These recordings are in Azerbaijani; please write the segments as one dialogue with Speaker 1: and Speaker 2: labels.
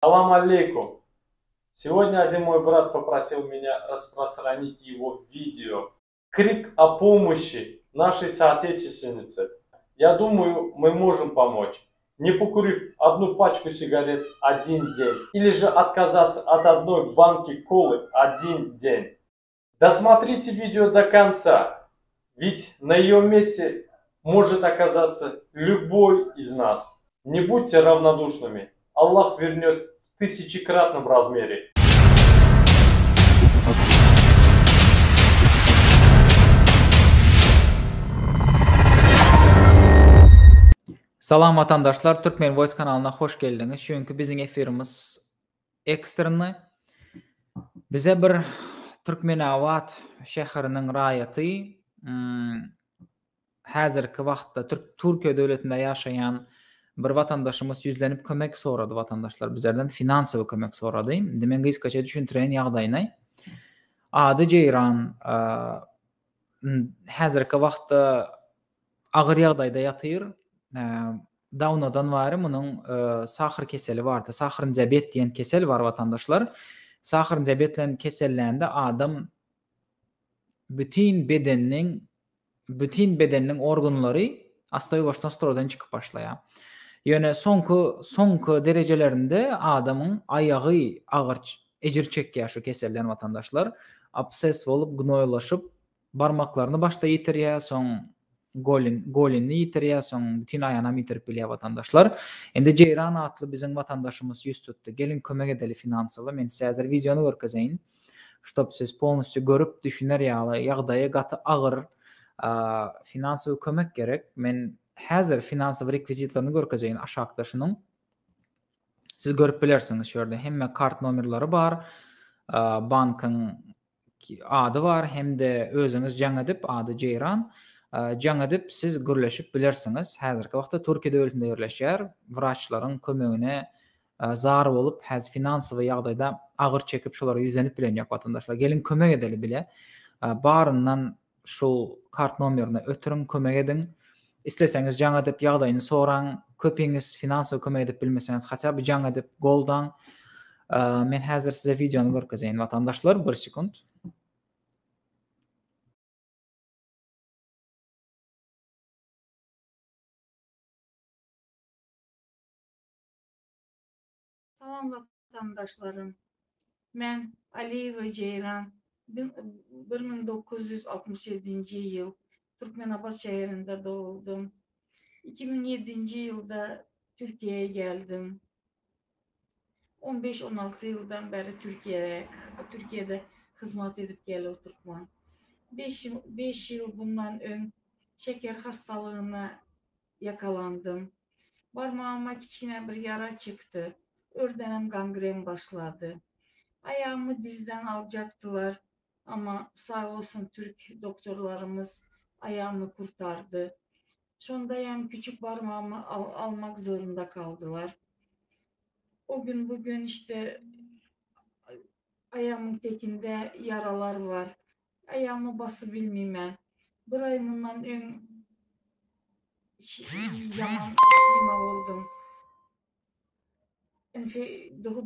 Speaker 1: Салам алейкум. Сегодня один мой брат попросил меня распространить его видео. Крик о помощи нашей соотечественнице. Я думаю, мы можем помочь, не покурив одну пачку сигарет один день. Или же отказаться от одной банки колы один день. Досмотрите видео до конца, ведь на ее месте может оказаться любой из нас. Не будьте равнодушными. Аллах вернет в тысячекратном размере.
Speaker 2: Salam vatandaşlar, Türkmen Voice kanalına hoş geldiniz. Çünkü bizim efirimiz ekstrany. Bize bir Türkmenavat şäheriniň raýaty, häzirki wagtda Türkiýe döwletinde ýaşaýan bir vatandaşymız yüzlenip kömek sorady vatandaşlar. Bizlerden finansawy kömek sorady. Demen gysgaça düşündiren ýagdaýyny. Ady Jeyran, häzirki wagtda agyr ýagdaýda ýatyr. Dawnadan bary munyň sahyr keseli bardy. Sahyr diabet diýen kesel bar vatandaşlar. Sahyr diabet bilen kesellände adam bütün bedeniniň organlary astaý başdan strodan çykyp başlaýar. Ýöne soňky derejelerinde adamyň aýagy agyr ejir çekýär şu keselden vatandaşlar. Abses bolup gnoýlaşyp barmaklaryny başda ýitirýär, soň golini ýitirýär, soň bütün aýanyny ýitirip bilýär vatandaşlar. Endi Jeyran atly biziň vatandaşymyz ýüz tutdy. Gelin kömek edeli finansawy. Men size häzir videonu görkezeýin. Şop siz polnosy görüp düşüner ýagdaýa gaty agyr finansawy kömek gerek. Men häzir finansawy rekvizitlaryny görkezeýin aşagda şunuň. Siz görüp bilersiňiz şurada hemme kart nomerleri bar, bankyň ady bar, hemde özüňiz jaň edip ady Jeyran. Jaň edip siz gürleşip bilersiňiz. Häzirki wagtda Türkiýe döwletinde ýerleşýär. Wraçlaryň kömegine zar bolup, häz finansawy ýagdaýda agyr çekip şolara ýüzlenip bilenýär vatandaşlar. Gelin kömek edeli bile. Baryndan şu kart nomerine ötürün, kömek edin. İstleseňiz jaň edip ýagdaýyny soraň. Köpiňiz finansawy kömek edip bilmeseňiz, haça bir jaň edip goldan. Men häzir size videonu görkezeýin vatandaşlar. 1 sekund.
Speaker 3: Salam vatandaşlarım. Ben Aliýewa Jeyran. 1967-nji ýyl Türkmenabat şäherinde doğuldum. 2007-nji ýylda Türkiýe'ye geldim. 15-16 ýyldan beri Türkiýede hyzmat edip gelip oturtman. 5 ýyl bundan ön şeker hastalygyna yakalandım. Barmağıma kiçkine bir yara çıktı. Ördenem gangren başladı. Ayağımı dizden alacaktılar ama sağ olsun Türk doktorlarımız ayağımı kurtardı. Sondayam küçük parmağımı almak zorunda kaldılar. O gün bugün işte ayağımın tekinde yaralar var. Ayağımı bası bilmeyeyim. Bir ay bundan ön yaman oldum.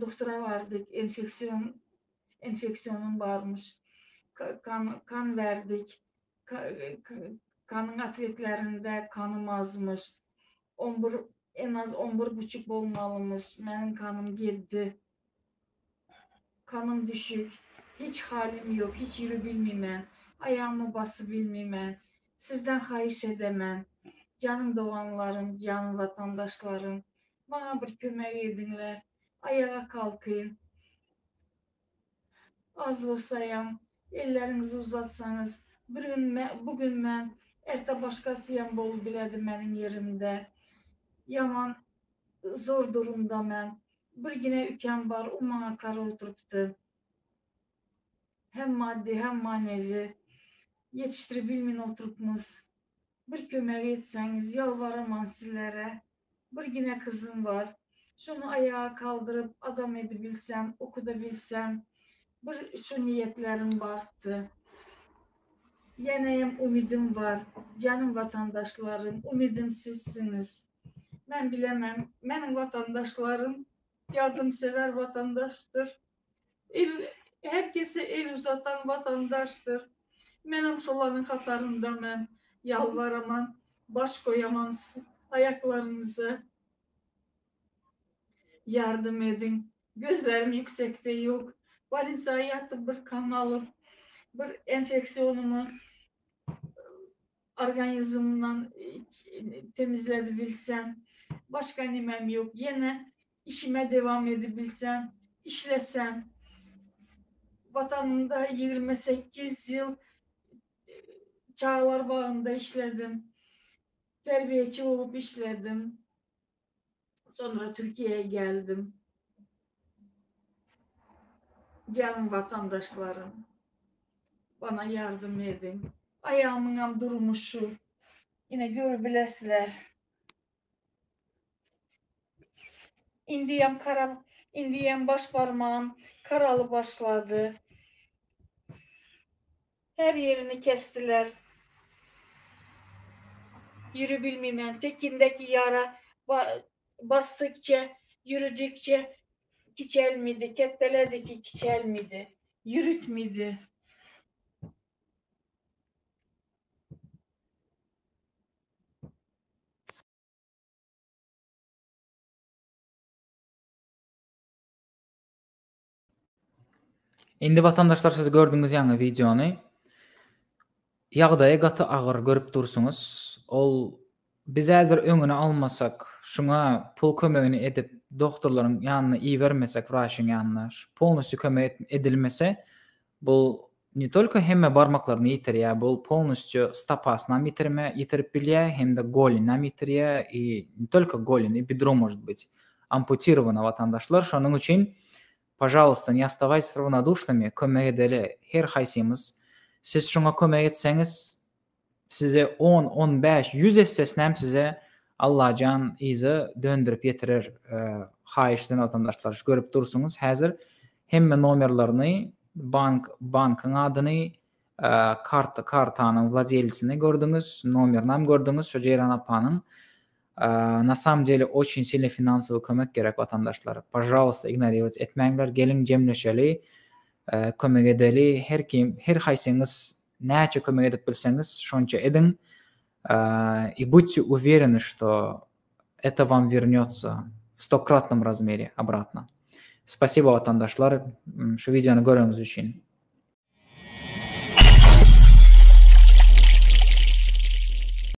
Speaker 3: Doktora vardık, enfeksiyonum varmış, kan verdik, kanın atletlerinde kanım azmış, en az 11,5 olmalımış, benim kanım 7, kanım düşük, hiç halim yok, hiç yürü bilmeyeyim, ayağımı bası bilmeyeyim, sizden hayiş edemem, canım doğanlarım, canım vatandaşlarım, bana bir kömek edinler, ayağa kalkayım. Az olsayam, ellerinizi uzatsanız, bugün ben, erte başkasıyam bol biledim benim yerimde. Yaman zor durumda ben. Bir yine ülkem var, o bana kara oturuptu. Hem maddi hem manevi. Yetiştirebilmeyin oturupmuş. Bir kömek etseniz, yalvaramam sizlere. Bir yine kızım var. Şunu ayağa kaldırıp adam edebilsem, okudabilsem. Bir şu niyetlerim vardı. Yeneyim ümidim var. Canım vatandaşlarım, ümidim sizsiniz. Ben bilemem. Benim vatandaşlarım yardımsever vatandaştır. Herkese el uzatan vatandaştır. Mənim şoların xatarında mən yalvaraman, baş koyaman ayaklarınıza yardım edin. Gözlerim yüksekte yok. Balinsaya yatıp bir kan alıp, bir enfeksiyonumu organizmimden temizleyebilsem, başka nimem yok. Yine işime devam edebilsem, işlesem, vatanımda 28 yıl Çağlar Bağı'nda işledim. Terbiyeci olup işledim. Sonra Türkiye'ye geldim. Gelin vatandaşlarım, bana yardım edin. Ayağımın durmuşu, yine görebilirler. İndiyem baş parmağım karalı başladı. Her yerini kestiler. Yürü bilmem, tekindeki yara bastıkça, yürüdükçe kiçelmedi, ketteledeki kiçelmedi, yürütmedi.
Speaker 2: Indi vatandaşlar siz gördüğünüz yanı videonu. Yağdaya qatı ağır görüp dursunuz. Ol biz hazır öňüne almasak, şuna pul kömegini edip doktorların yanına iyi vermesek, vraşın yanına, polnusu kömek edilmese, bu ne только hemme barmaklarını yitirýär, bu polnusu stopasına yitirip bilýär, hem de golina yitirýär, и не только голень, и бедро может быть ампутировано vatandaşlar. Şonun için пожалуйста, не оставайтесь равнодушными, kömek edeli her haysymyz. Siz şuna kömek etseňiz, size 10, 15, 100 etsesinem size Allah can izi döndürüp yetirir. Haýyşdan vatandaşlar görüp dursunuz. Häzir hemme nomerlerini, bankın adyny, kartanyň владельцini gördüňiz, nomerini hem gördüňiz. Şu Ceyran apanyň на самом деле очень сильный финансовый kömek gerek vatandaşlar. Пожалуйста, игнорировать etmeňler. Gelin jemleşeli, kömek edeli. Her haýsyňyz näçe kömek edip bilseňiz, şonça edin. И будьте уверены, что это вам вернется в 100-кратном размере обратно. Спасибо, vatandaşlar, şu videonu gördüğünüz için.